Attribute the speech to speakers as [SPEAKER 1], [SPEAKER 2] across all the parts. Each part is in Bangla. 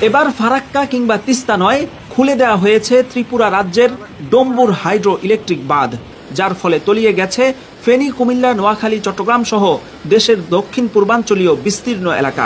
[SPEAKER 1] এবার ফারাক্কা কিংবা তিস্তা নয়, খুলে দেওয়া হয়েছে ত্রিপুরা রাজ্যের ডম্বুর হাইড্রো ইলেকট্রিক বাঁধ, যার ফলে তলিয়ে গেছে ফেনী, কুমিল্লা, নোয়াখালী, চট্টগ্রাম সহ দেশের দক্ষিণ পূর্বাঞ্চলীয় বিস্তীর্ণ এলাকা।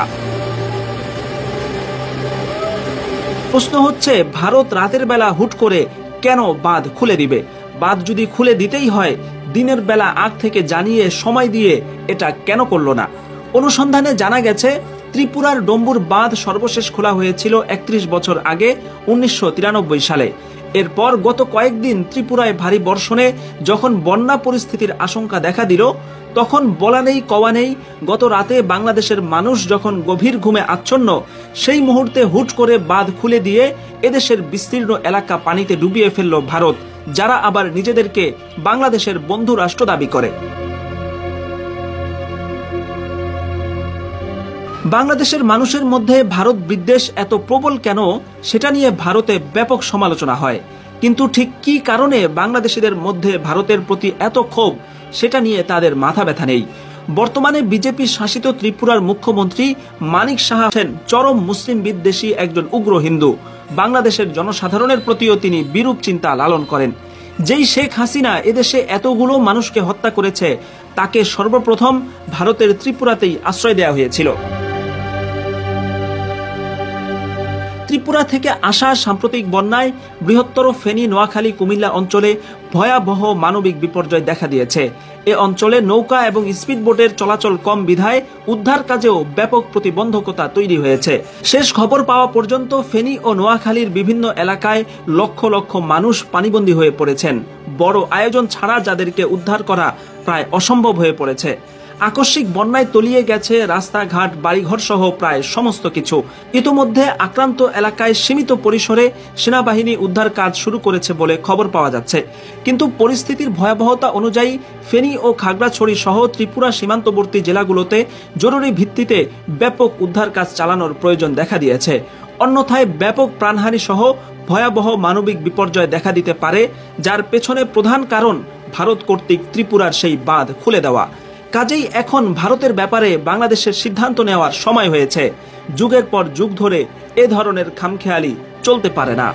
[SPEAKER 1] প্রশ্ন হচ্ছে, ভারত রাতের বেলা হুট করে কেন বাঁধ খুলে দিবে? বাঁধ যদি খুলে দিতেই হয়, দিনের বেলা আগ থেকে জানিয়ে সময় দিয়ে এটা কেন করলো না? অনুসন্ধানে জানা গেছে, ত্রিপুরার ডম্বুর বাঁধ সর্বশেষ খোলা হয়েছিল ৩১ বছর আগে ১৯৯৩ সালে। এরপর গত কয়েকদিন ত্রিপুরায় ভারী বর্ষণে যখন বন্যা পরিস্থিতির আশঙ্কা দেখা দিল, তখন বলা নেই কওয়া নেই, গত রাতে বাংলাদেশের মানুষ যখন গভীর ঘুমে আচ্ছন্ন, সেই মুহূর্তে হুট করে বাঁধ খুলে দিয়ে এদেশের বিস্তীর্ণ এলাকা পানিতে ডুবিয়ে ফেলল ভারত, যারা আবার নিজেদেরকে বাংলাদেশের বন্ধু রাষ্ট্র দাবি করে। বাংলাদেশের মানুষের মধ্যে ভারত বিদ্বেষ এত প্রবল কেন, সেটা নিয়ে ভারতে ব্যাপক সমালোচনা হয়। কিন্তু ঠিক কি কারণে বাংলাদেশিদের মধ্যে ভারতের প্রতি এত ক্ষোভ, সেটা নিয়ে তাদের মাথা ব্যথা নেই। বর্তমানে বিজেপি শাসিত ত্রিপুরার মুখ্যমন্ত্রী মানিক সাহা হচ্ছেন চরম মুসলিম বিদ্বেষী একজন উগ্র হিন্দু। বাংলাদেশের জনসাধারণের প্রতিও তিনি বিরূপ চিন্তা লালন করেন। যেই শেখ হাসিনা এদেশে এতগুলো মানুষকে হত্যা করেছে, তাকে সর্বপ্রথম ভারতের ত্রিপুরাতেই আশ্রয় দেওয়া হয়েছিল। ত্রিপুরা থেকে আসা সাম্প্রতিক বন্যায় বৃহত্তর ফেনী, নোয়াখালী, কুমিল্লা অঞ্চলে ভয়াবহ মানবিক বিপর্যয় দেখা দিয়েছে। এ অঞ্চলে নৌকা এবং স্পিডবোটের চলাচল কম বিধায় উদ্ধার কাজেও ব্যাপক প্রতিবন্ধকতা তৈরি হয়েছে। শেষ খবর পাওয়া পর্যন্ত ফেনী ও নোয়াখালীর বিভিন্ন এলাকায় লক্ষ লক্ষ মানুষ পানিবন্দী হয়ে পড়েছেন। বড় আয়োজন ছাড়া যাদেরকে উদ্ধার করা প্রায় অসম্ভব হয়ে পড়েছে। আকস্মিক বন্যায় তলিয়ে গেছে রাস্তাঘাট, বাড়িঘর সহ প্রায় সমস্ত কিছু। ইতোমধ্যে আক্রান্ত এলাকায় সীমিত পরিসরে সেনাবাহিনী উদ্ধার কাজ শুরু করেছে বলে খবর পাওয়া যাচ্ছে। কিন্তু পরিস্থিতির ভয়াবহতা অনুযায়ী ফেনী ও খাগড়াছড়ি সহ ত্রিপুরা সীমান্তবর্তী জেলাগুলোতে জরুরি ভিত্তিতে ব্যাপক উদ্ধার কাজ চালানোর প্রয়োজন দেখা দিয়েছে। অন্যথায় ব্যাপক প্রাণহানি সহ ভয়াবহ মানবিক বিপর্যয় দেখা দিতে পারে, যার পেছনে প্রধান কারণ ভারত কর্তৃক ত্রিপুরার সেই বাঁধ খুলে দেওয়া। কাজেই এখন ভারতের ব্যাপারে বাংলাদেশের সিদ্ধান্ত নেওয়ার সময় হয়েছে। যুগের পর যুগ ধরে এ ধরনের খামখেয়ালি চলতে পারে না।